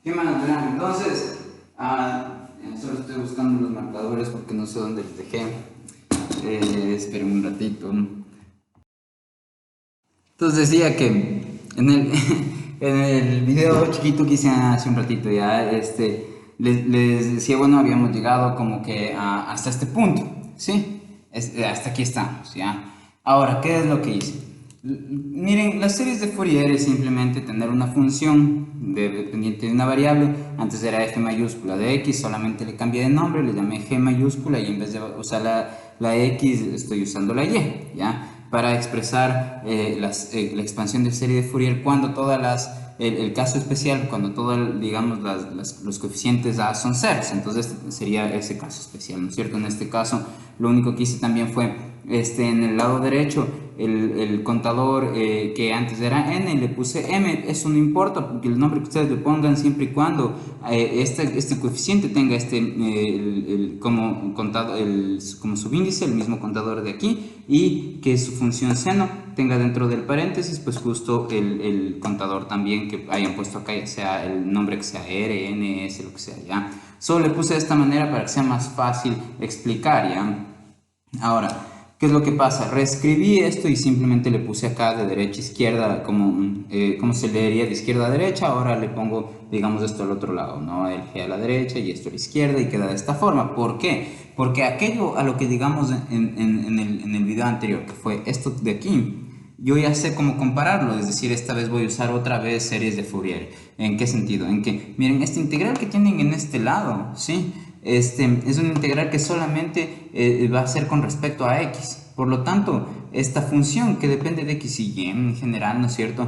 ¿Qué más, verán? Entonces, solo estoy buscando los marcadores porque no sé dónde los dejé. Esperen un ratito. Entonces decía que en el, en el video chiquito que hice hace un ratito ya, les decía, bueno, habíamos llegado como que hasta este punto, ¿sí? Hasta aquí estamos, ¿ya? Ahora, ¿qué es lo que hice? Miren, las series de Fourier es simplemente tener una función dependiente de una variable. Antes era f mayúscula de x, solamente le cambié de nombre, le llamé g mayúscula y en vez de usar la x estoy usando la y, ¿ya? Para expresar la expansión de serie de Fourier cuando el caso especial, cuando digamos, los coeficientes A son ceros, entonces sería ese caso especial, ¿no es cierto? En este caso, lo único que hice también fue, en el lado derecho, el contador que antes era n, le puse m, eso no importa, porque el nombre que ustedes le pongan siempre y cuando este coeficiente tenga como subíndice, el mismo contador de aquí, y que su función seno tenga dentro del paréntesis pues justo el contador también que hayan puesto acá, ya sea el nombre que sea R, N, S, lo que sea, ¿ya? Solo le puse de esta manera para que sea más fácil explicar, ¿ya? Ahora, ¿qué es lo que pasa? Reescribí esto y simplemente le puse acá de derecha a izquierda, como se leería de izquierda a derecha. Ahora le pongo, digamos, esto al otro lado, ¿no? El G a la derecha y esto a la izquierda y queda de esta forma. ¿Por qué? Porque aquello a lo que digamos en el video anterior, que fue esto de aquí, yo ya sé cómo compararlo, es decir, esta vez voy a usar otra vez series de Fourier. ¿En qué sentido? En que, miren, esta integral que tienen en este lado, ¿sí? Es una integral que solamente va a ser con respecto a x. Por lo tanto, esta función que depende de x y y en general, ¿no es cierto?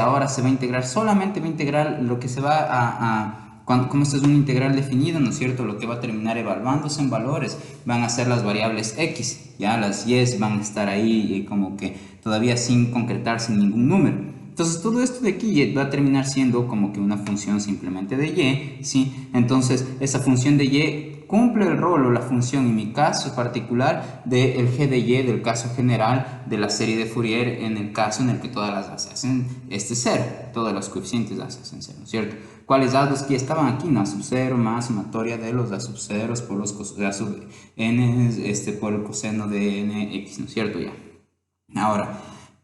Ahora se va a integrar, solamente va a integrar lo que se va como esto es un integral definido, ¿no es cierto? Lo que va a terminar evaluándose en valores van a ser las variables x, ya las y van a estar ahí como que todavía sin concretar, sin ningún número. Entonces todo esto de aquí va a terminar siendo como que una función simplemente de y, ¿sí? Entonces esa función de y cumple el rol o la función en mi caso particular del g de y del caso general de la serie de Fourier en el caso en el que todas las a se hacen cero, todos los coeficientes a se hacen cero, ¿no es cierto? ¿Cuáles datos que estaban aquí? No, a sub 0 más sumatoria de los a sub 0 por los a sub n por el coseno de nx, ¿no es cierto? Ya. Ahora,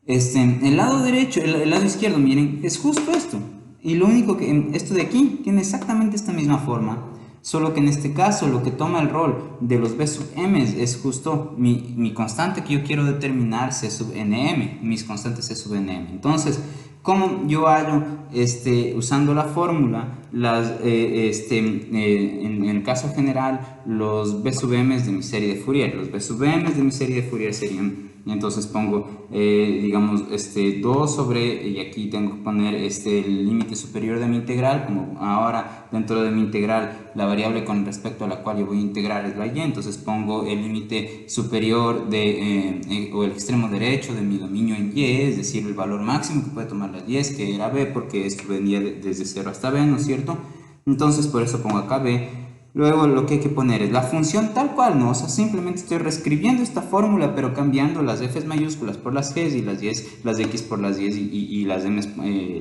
el lado derecho, el lado izquierdo, miren, es justo esto. Y lo único que, esto de aquí tiene exactamente esta misma forma. Solo que en este caso lo que toma el rol de los b sub m es justo mi constante que yo quiero determinar c sub nm, mis constantes c sub nm. Entonces, ¿cómo yo hallo, usando la fórmula, en el caso general, los b sub m de mi serie de Fourier? Los b sub m de mi serie de Fourier serían, y entonces pongo, digamos, 2 sobre, y aquí tengo que poner el límite superior de mi integral, como ahora dentro de mi integral la variable con respecto a la cual yo voy a integrar es la y, entonces pongo el límite superior o el extremo derecho de mi dominio en y, es decir, el valor máximo que puede tomar la y, que era b, porque esto venía desde 0 hasta b, ¿no es cierto? Entonces por eso pongo acá b. Luego lo que hay que poner es la función tal cual, ¿no? O sea, simplemente estoy reescribiendo esta fórmula, pero cambiando las f's mayúsculas por las g's y las x por las y las m's,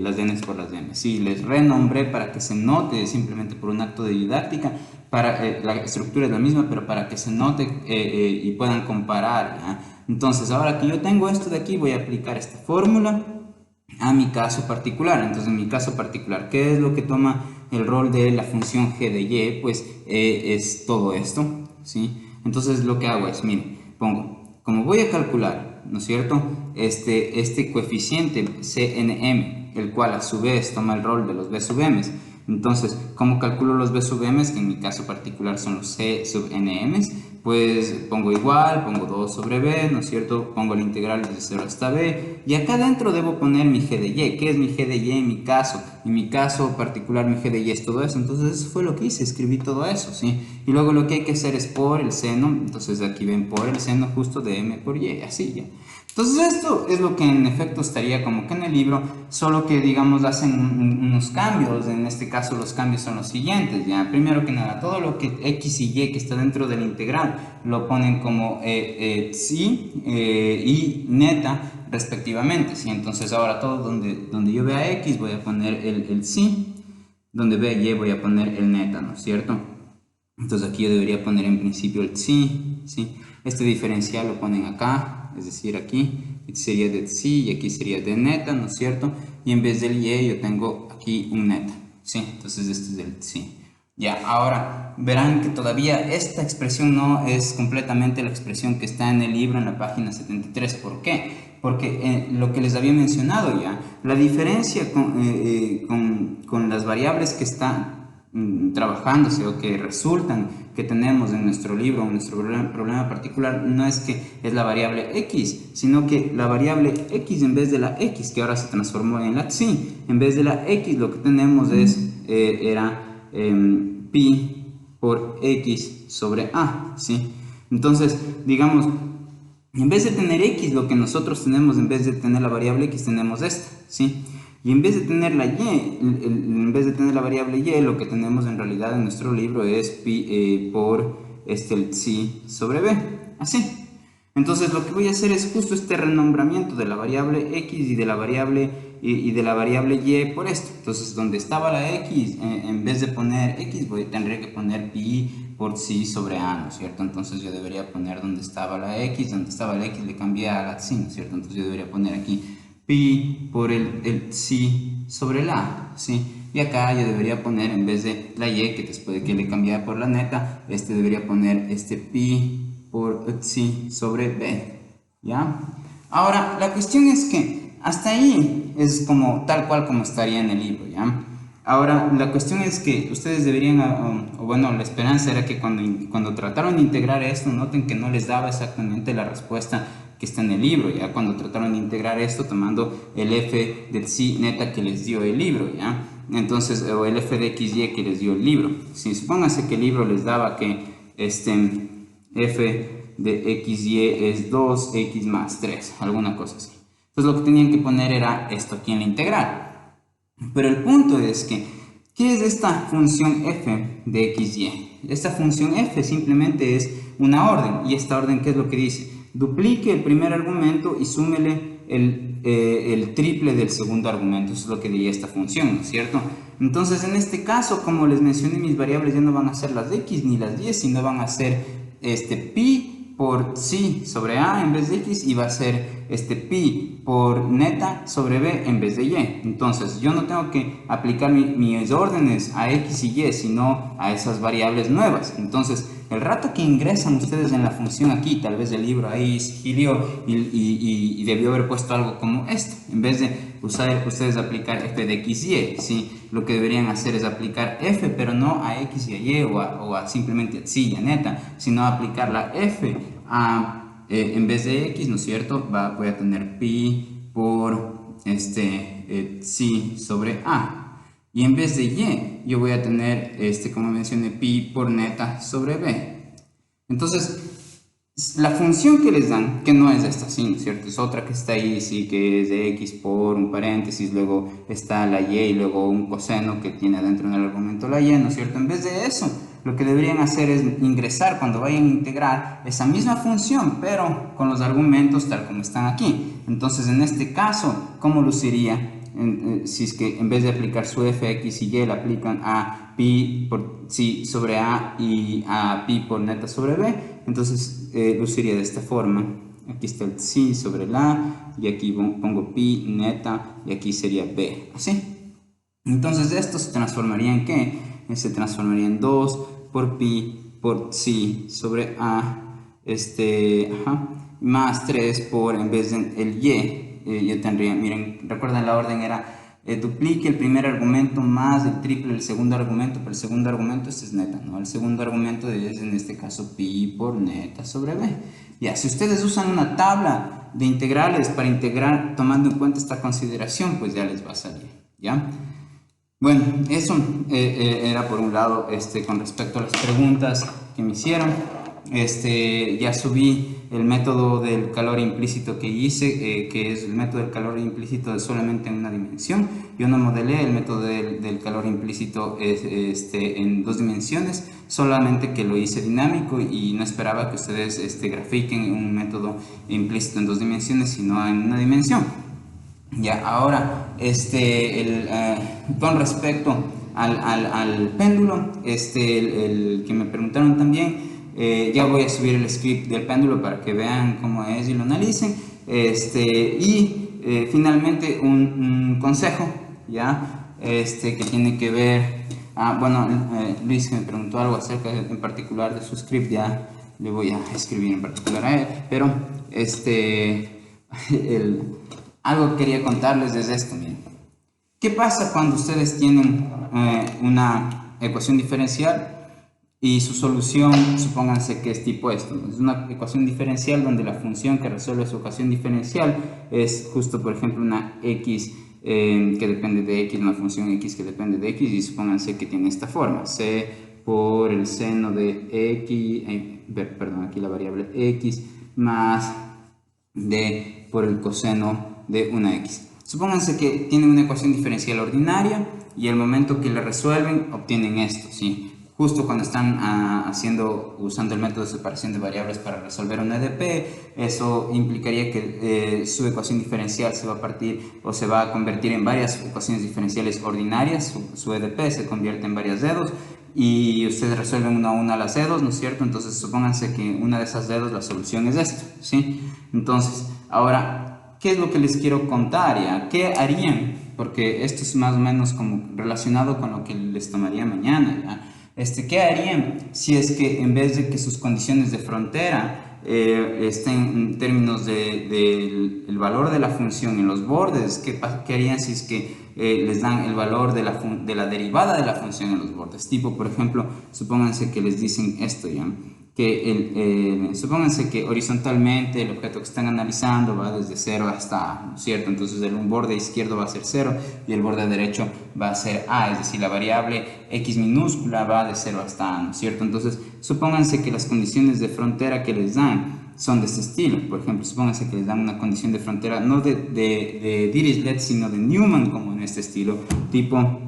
las n's por las m's. Sí, les renombré para que se note, simplemente por un acto de didáctica, la estructura es la misma, pero para que se note y puedan comparar, ¿ya? Entonces, ahora que yo tengo esto de aquí, voy a aplicar esta fórmula a mi caso particular. Entonces, en mi caso particular, ¿qué es lo que toma el rol de la función g de y? Pues es todo esto, ¿sí? Entonces, lo que hago es, miren, pongo, como voy a calcular, ¿no es cierto? Este coeficiente cnm, el cual a su vez toma el rol de los b sub m. Entonces, ¿cómo calculo los b sub m? Que en mi caso particular son los c sub nm. Pues pongo igual, pongo 2 sobre b, ¿no es cierto? Pongo la integral desde 0 hasta b. Y acá dentro debo poner mi g de y. ¿Qué es mi g de y en mi caso? En mi caso particular mi g de y es todo eso. Entonces eso fue lo que hice, escribí todo eso, ¿sí? Y luego lo que hay que hacer es por el seno. Entonces aquí ven por el seno justo de m por y, así ya. Entonces esto es lo que en efecto estaría como que en el libro, solo que digamos hacen unos cambios. En este caso los cambios son los siguientes, ya. Primero que nada, todo lo que x y y que está dentro de la integral lo ponen como sí y neta respectivamente, ¿sí? Entonces ahora todo donde yo vea x voy a poner el sí. donde B, Y voy a poner el neta, ¿no es cierto? Entonces aquí yo debería poner en principio el tsi, ¿sí? Este diferencial lo ponen acá, es decir, aquí sería de tsi y aquí sería de neta, ¿no es cierto? Y en vez del y yo tengo aquí un neta, ¿sí? Entonces este es el tsi. Ya, ahora verán que todavía esta expresión no es completamente la expresión que está en el libro en la página 73. ¿Por qué? Porque lo que les había mencionado ya, la diferencia con las variables que están trabajándose o que resultan que tenemos en nuestro libro, en nuestro problema particular, no es que es la variable x, sino que la variable x en vez de la x, que ahora se transformó en la tsi, en vez de la x lo que tenemos era pi por x sobre a, ¿sí? Entonces, digamos, en vez de tener x, lo que nosotros tenemos, en vez de tener la variable x, tenemos esta, ¿sí? Y en vez de tener la y, en vez de tener la variable y, lo que tenemos en realidad en nuestro libro es pi por el tsi sobre b, así. Entonces lo que voy a hacer es justo este renombramiento de la variable x y de la variable y por esto. Entonces donde estaba la x, en vez de poner x, tendré que poner pi por tsi sobre a, ¿no es cierto? Entonces yo debería poner donde estaba la x, donde estaba la x le cambié a la tsi, ¿no es cierto? Entonces yo debería poner aquí pi por el tsi sobre la a, ¿sí? Y acá yo debería poner, en vez de la y, que después de que le cambié por la neta, debería poner pi por tsi sobre b, ¿ya? Ahora, la cuestión es que hasta ahí es como tal cual como estaría en el libro, ¿ya? Ahora, la cuestión es que ustedes deberían, o bueno, la esperanza era que cuando trataron de integrar esto, noten que no les daba exactamente la respuesta que está en el libro, ¿ya? Cuando trataron de integrar esto tomando el f de tsi neta que les dio el libro, ¿ya? Entonces, o el f de xy que les dio el libro. Si supóngase que el libro les daba que f de xy es 2x más 3, alguna cosa así. Entonces lo que tenían que poner era esto aquí en la integral. Pero el punto es que, ¿qué es esta función f de xy? Esta función f simplemente es una orden. ¿Y esta orden qué es lo que dice? Duplique el primer argumento y súmele el triple del segundo argumento. Eso es lo que diría esta función, ¿no es cierto? Entonces, en este caso, como les mencioné, mis variables ya no van a ser las x ni las y, sino van a ser pi por tsi sobre a en vez de x, y va a ser pi por neta sobre b en vez de y. Entonces yo no tengo que aplicar mis órdenes a x y y, sino a esas variables nuevas. Entonces el rato que ingresan ustedes en la función aquí, tal vez el libro ahí sigilió y debió haber puesto algo como esto, en vez de ustedes aplicar f de x y, ¿sí? Lo que deberían hacer es aplicar f, pero no a x y a y o a simplemente a tsi y a neta, sino aplicar la f a, en vez de x, ¿no es cierto? Voy a tener pi por tsi sobre a. Y en vez de y, yo voy a tener, como mencioné, pi por neta sobre b. Entonces, la función que les dan, que no es esta, sí, ¿no es cierto? Es otra que está ahí, sí, que es de x por un paréntesis, luego está la y luego un coseno que tiene dentro del argumento la y, ¿no es cierto? En vez de eso, lo que deberían hacer es ingresar cuando vayan a integrar esa misma función, pero con los argumentos tal como están aquí. Entonces, en este caso, ¿cómo luciría? Si es que en vez de aplicar su f, x y y, la aplican a pi por tsi sobre a y a pi por neta sobre b, entonces luciría de esta forma. Aquí está el tsi sobre la, y aquí pongo pi neta, y aquí sería b, ¿así? Entonces esto se transformaría en ¿qué? Se transformaría en 2 por pi por tsi sobre a, más 3 por, en vez de el y, yo tendría, miren, recuerden la orden era duplique el primer argumento más el triple del segundo argumento, pero el segundo argumento es neta, ¿no? El segundo argumento es en este caso pi por neta sobre b. Ya, si ustedes usan una tabla de integrales para integrar tomando en cuenta esta consideración, pues ya les va a salir, ¿ya? Bueno, eso era por un lado con respecto a las preguntas que me hicieron. Ya subí el método del calor implícito que hice, que es el método del calor implícito de solamente en una dimensión. Yo no modelé el método del calor implícito en dos dimensiones, solamente que lo hice dinámico y no esperaba que ustedes grafiquen un método implícito en dos dimensiones, sino en una dimensión. Ya, ahora, con respecto al péndulo, el que me preguntaron también. Ya voy a subir el script del péndulo para que vean cómo es y lo analicen. Finalmente un consejo, ¿ya? Que tiene que ver, bueno, Luis que me preguntó algo acerca en particular de su script, ya le voy a escribir en particular a él, pero algo que quería contarles es esto, miren. ¿Qué pasa cuando ustedes tienen una ecuación diferencial y su solución, supónganse que es tipo esto? Es una ecuación diferencial donde la función que resuelve su ecuación diferencial es justo, por ejemplo, una x que depende de x, una función x que depende de x, y supónganse que tiene esta forma: c por el seno de x, perdón, aquí la variable x, más d por el coseno de una x. Supónganse que tienen una ecuación diferencial ordinaria y al momento que la resuelven obtienen esto, ¿sí? Justo cuando están usando el método de separación de variables para resolver un EDP, eso implicaría que su ecuación diferencial se va a partir o se va a convertir en varias ecuaciones diferenciales ordinarias. Su EDP se convierte en varias dedos y ustedes resuelven una a una las dedos, ¿no es cierto? Entonces supónganse que una de esas dedos, la solución es esto, ¿sí? Entonces, ahora, ¿qué es lo que les quiero contar ya? ¿Qué harían? Porque esto es más o menos como relacionado con lo que les tomaría mañana, ¿ya? ¿Qué harían si es que en vez de que sus condiciones de frontera estén en términos del valor de la función en los bordes? ¿Qué harían si es que les dan el valor de la derivada de la función en los bordes? Tipo, por ejemplo, supónganse que les dicen esto, ¿ya? Supónganse que horizontalmente el objeto que están analizando va desde 0 hasta A, ¿no es cierto? Entonces el borde izquierdo va a ser 0 y el borde derecho va a ser A, es decir, la variable x minúscula va de 0 hasta A, ¿no es cierto? Entonces supónganse que las condiciones de frontera que les dan son de este estilo. Por ejemplo, supónganse que les dan una condición de frontera no de Dirichlet, sino de Newman, como en este estilo, tipo,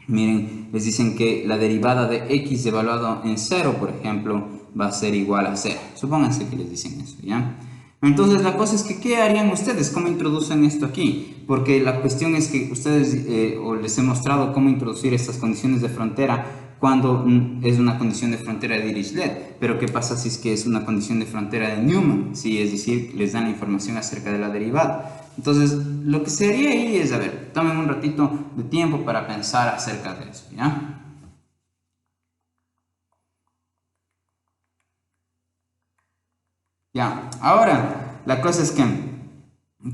miren, les dicen que la derivada de x evaluado en 0, por ejemplo, va a ser igual a 0. Supónganse que les dicen eso, ¿ya? Entonces la cosa es que, ¿qué harían ustedes? ¿Cómo introducen esto aquí? Porque la cuestión es que ustedes, o les he mostrado cómo introducir estas condiciones de frontera cuando es una condición de frontera de Dirichlet. Pero ¿qué pasa si es que es una condición de frontera de Newman? Sí, es decir, les dan la información acerca de la derivada. Entonces, lo que se haría ahí es, a ver, tomen un ratito de tiempo para pensar acerca de eso, ¿ya? Ya, ahora la cosa es que,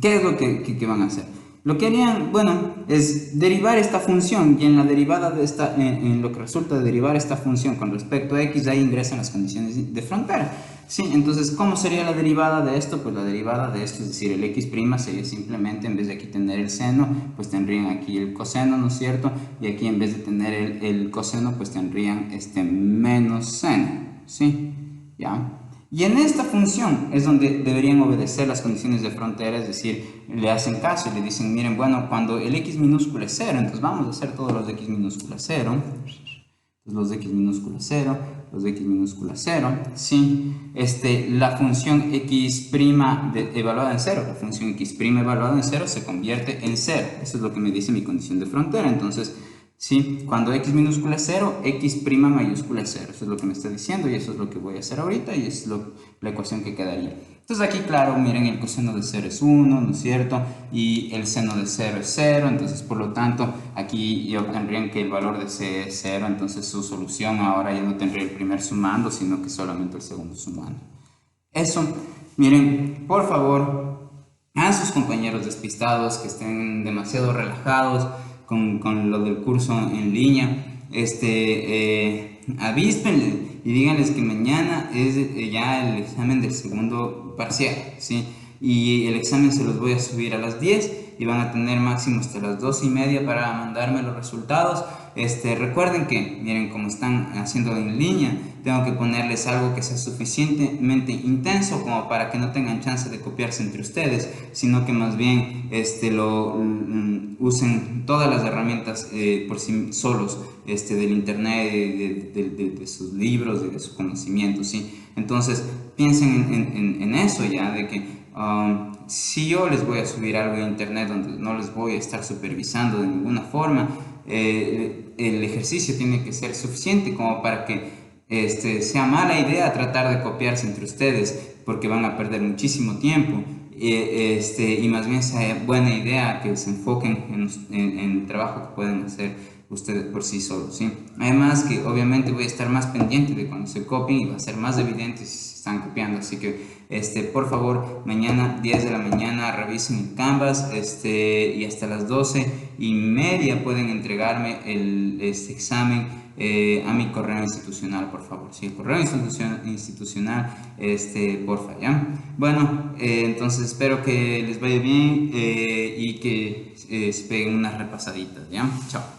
¿qué es lo que van a hacer? Lo que harían, bueno, es derivar esta función, y en la derivada de esta, en lo que resulta de derivar esta función con respecto a x, ahí ingresan las condiciones de frontera. Sí, entonces, ¿cómo sería la derivada de esto? Pues la derivada de esto, es decir, el x' sería simplemente, en vez de aquí tener el seno, pues tendrían aquí el coseno, ¿no es cierto? Y aquí en vez de tener el coseno, pues tendrían menos seno, ¿sí? ¿Ya? Y en esta función es donde deberían obedecer las condiciones de frontera, es decir, le hacen caso y le dicen, miren, bueno, cuando el x minúscula es 0, entonces vamos a hacer todos los de x minúscula 0, entonces los de x minúscula 0, los de x minúscula 0, ¿sí? La función x' evaluada en 0, la función x' evaluada en 0 se convierte en 0, eso es lo que me dice mi condición de frontera. Entonces, ¿sí? Cuando x minúscula es 0, x' mayúscula es 0. Eso es lo que me está diciendo y eso es lo que voy a hacer ahorita y es la ecuación que quedaría. Entonces aquí, claro, miren, el coseno de 0 es 1, ¿no es cierto? Y el seno de 0 es 0, entonces por lo tanto aquí ya obtendrían que el valor de c es 0, entonces su solución ahora ya no tendría el primer sumando, sino que solamente el segundo sumando. Eso, miren, por favor, a sus compañeros despistados que estén demasiado relajados con lo del curso en línea, avíspenle y díganles que mañana es ya el examen del segundo parcial, ¿sí? Y el examen se los voy a subir a las 10 y van a tener máximo hasta las 2:30 para mandarme los resultados. Recuerden que, miren, como están haciendo en línea, tengo que ponerles algo que sea suficientemente intenso como para que no tengan chance de copiarse entre ustedes, sino que más bien usen todas las herramientas por sí solos, del internet, de sus libros, de su conocimiento, ¿sí? Entonces piensen en eso ya, de que si yo les voy a subir algo a internet donde no les voy a estar supervisando de ninguna forma, el ejercicio tiene que ser suficiente como para que sea mala idea tratar de copiarse entre ustedes, porque van a perder muchísimo tiempo. Y más bien sea buena idea que se enfoquen en el trabajo que pueden hacer ustedes por sí solos, ¿sí? Además que obviamente voy a estar más pendiente de cuando se copien y va a ser más evidente si se están copiando, así que por favor, mañana 10 de la mañana revisen el Canvas, y hasta las 12:30 pueden entregarme este examen a mi correo institucional, por favor. Sí, el correo institucional, porfa, ¿ya? Bueno, entonces espero que les vaya bien y que se peguen unas repasaditas, ¿ya? Chao.